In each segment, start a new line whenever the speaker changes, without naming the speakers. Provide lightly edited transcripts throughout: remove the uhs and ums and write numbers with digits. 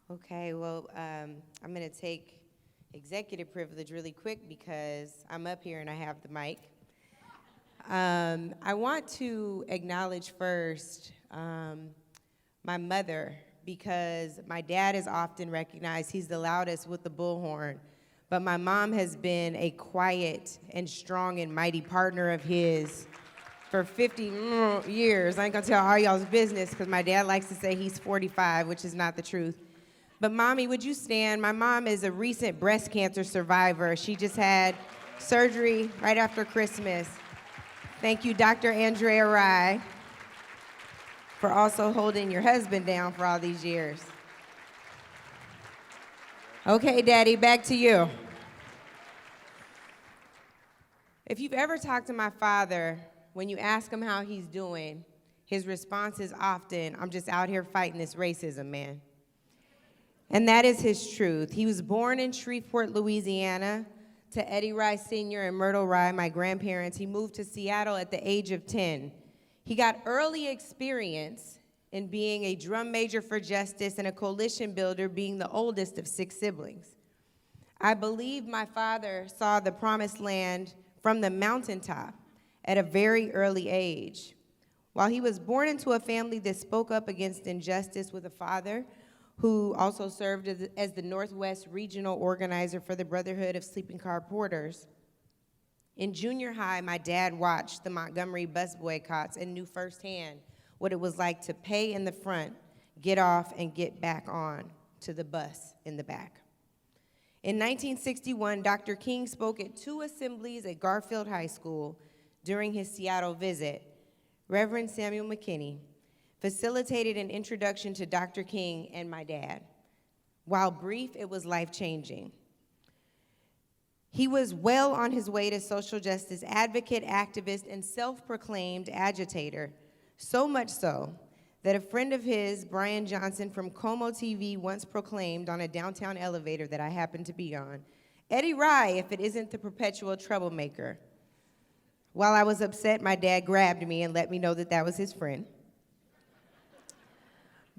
Okay, well, I'm going to take executive privilege really quick because I'm up here and I have the mic. I want to acknowledge first my mother, because my dad is often recognized. He's the loudest with the bullhorn. But my mom has been a quiet and strong and mighty partner of his for 50 years. I ain't gonna tell all y'all's business because my dad likes to say he's 45, which is not the truth. But Mommy, would you stand? My mom is a recent breast cancer survivor. She just had surgery right after Christmas. Thank you, Dr. Andrea Rye, for also holding your husband down for all these years. Okay, Daddy, back to you. If you've ever talked to my father, when you ask him how he's doing, his response is often, "I'm just out here fighting this racism, man." And that is his truth. He was born in Shreveport, Louisiana, to Eddie Rye Sr. and Myrtle Rye, my grandparents. He moved to Seattle at the age of 10. He got early experience in being a drum major for justice and a coalition builder, being the oldest of 6 siblings. I believe my father saw the promised land from the mountaintop at a very early age. While he was born into a family that spoke up against injustice, with a father who also served as the Northwest Regional Organizer for the Brotherhood of Sleeping Car Porters. In junior high, my dad watched the Montgomery bus boycotts and knew firsthand what it was like to pay in the front, get off, and get back on to the bus in the back. In 1961, Dr. King spoke at 2 assemblies at Garfield High School during his Seattle visit. Reverend Samuel McKinney facilitated an introduction to Dr. King and my dad. While brief, it was life-changing. He was well on his way to social justice advocate, activist, and self-proclaimed agitator, so much so that a friend of his, Brian Johnson from Como TV, once proclaimed on a downtown elevator that I happened to be on, "Eddie Rye, if it isn't the perpetual troublemaker." While I was upset, my dad grabbed me and let me know that that was his friend.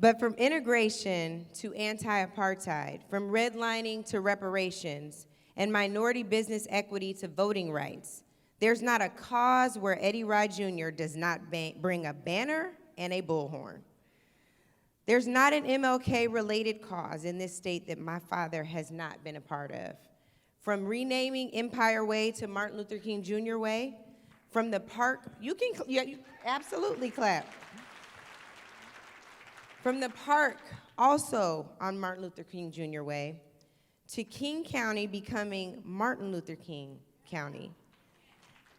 But from integration to anti-apartheid, from redlining to reparations, and minority business equity to voting rights, there's not a cause where Eddie Rye Jr. does not bring a banner and a bullhorn. There's not an MLK-related cause in this state that my father has not been a part of. From renaming Empire Way to Martin Luther King Jr. Way, from the park, you absolutely clap. From the park, also on Martin Luther King Jr. Way, to King County becoming Martin Luther King County.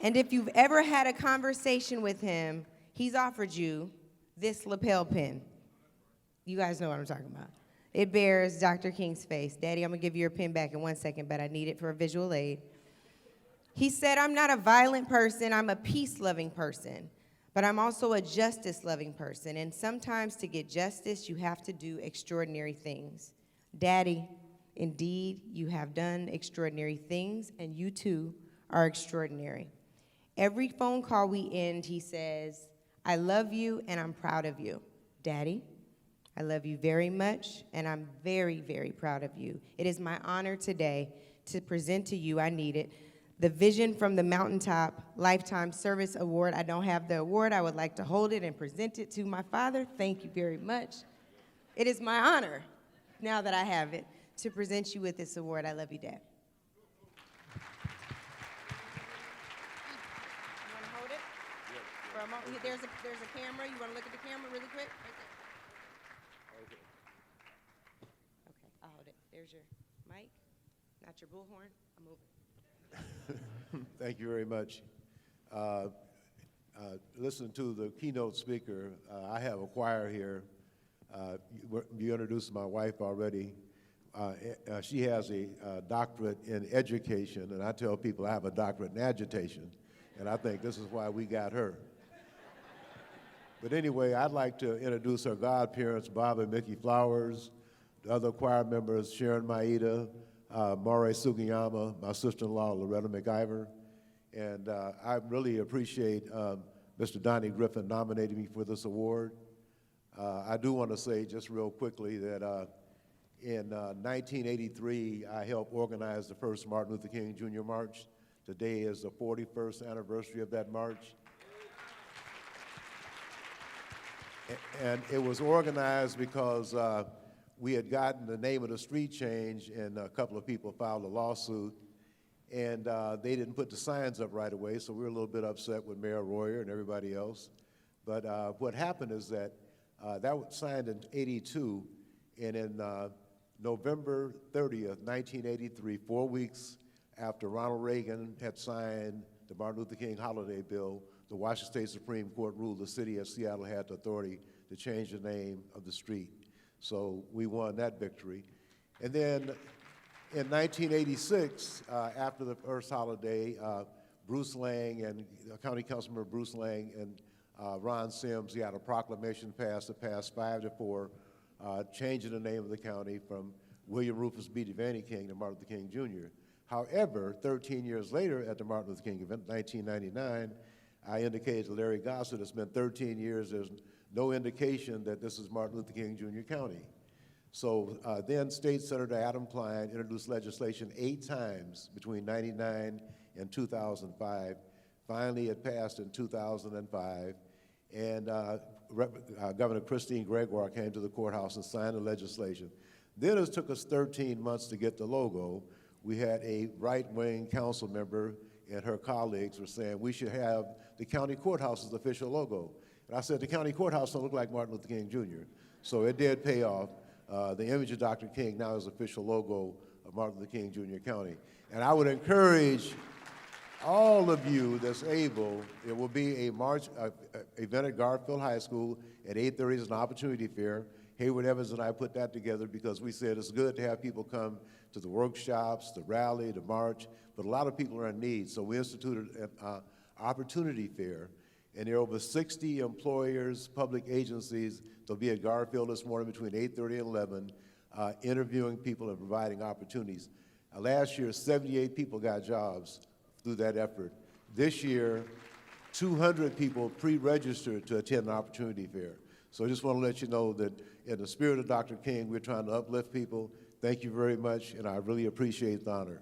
And if you've ever had a conversation with him, he's offered you this lapel pin. You guys know what I'm talking about. It bears Dr. King's face. Daddy, I'm gonna give you your pin back in 1 second, but I need it for a visual aid. He said, "I'm not a violent person, I'm a peace-loving person. But I'm also a justice-loving person, and sometimes to get justice, you have to do extraordinary things." Daddy, indeed, you have done extraordinary things, and you too are extraordinary. Every phone call we end, he says, "I love you and I'm proud of you." Daddy, I love you very much, and I'm very, very proud of you. It is my honor today to present to you, I need it, the Vision from the Mountaintop Lifetime Service Award. I don't have the award. I would like to hold it and present it to my father. Thank you very much. It is my honor, now that I have it, to present you with this award. I love you, Dad. You want to hold it? For a moment? There's a camera. You want to look at the camera really quick? Right there. Okay, I'll hold it. There's your mic, not your bullhorn. I'm moving.
Thank you very much. Listen to the keynote speaker. I have a choir here. You introduced my wife already. She has a doctorate in education, and I tell people I have a doctorate in agitation, and I think this is why we got her. But anyway, I'd like to introduce her godparents, Bob and Mickey Flowers, the other choir members, Sharon Maeda, Maury Sugiyama, my sister-in-law, Loretta McIver, and I really appreciate Mr. Donnie Griffin nominating me for this award. I do want to say just real quickly that In 1983, I helped organize the first Martin Luther King Jr. March. Today is the 41st anniversary of that march. And it was organized because we had gotten the name of the street changed, and a couple of people filed a lawsuit, and they didn't put the signs up right away, so we were a little bit upset with Mayor Royer and everybody else. But what happened is that that was signed in '82, and in November 30th, 1983, 4 weeks after Ronald Reagan had signed the Martin Luther King holiday bill, the Washington State Supreme Court ruled the city of Seattle had the authority to change the name of the street. So we won that victory. And then in 1986, after the first holiday, Bruce Lang and County Councilman Bruce Lang and Ron Sims, he had a proclamation passed that passed 5-4, changing the name of the county from William Rufus B. Dwane King to Martin Luther King Jr. However, 13 years later at the Martin Luther King event, 1999, I indicated to Larry Gossett, it's been 13 years, there's no indication that this is Martin Luther King Jr. County. So then State Senator Adam Klein introduced legislation 8 times between 99 and 2005. Finally, it passed in 2005, and Governor Christine Gregoire came to the courthouse and signed the legislation. Then it took us 13 months to get the logo. We had a right-wing council member and her colleagues were saying we should have the county courthouse's official logo. And I said the county courthouse don't look like Martin Luther King Jr. So it did pay off. The image of Dr. King now is the official logo of Martin Luther King Jr. County. And I would encourage all of you that's able, it will be a March event at Garfield High School at 8:30 is an opportunity fair. Hayward Evans and I put that together because we said it's good to have people come to the workshops, the rally, the march, but a lot of people are in need. So we instituted an opportunity fair, and there are over 60 employers, public agencies. They'll be at Garfield this morning between 8:30 and 11, interviewing people and providing opportunities. Last year, 78 people got jobs through that effort. This year, 200 people pre-registered to attend an opportunity fair. So I just want to let you know that in the spirit of Dr. King, we're trying to uplift people. Thank you very much, and I really appreciate the honor.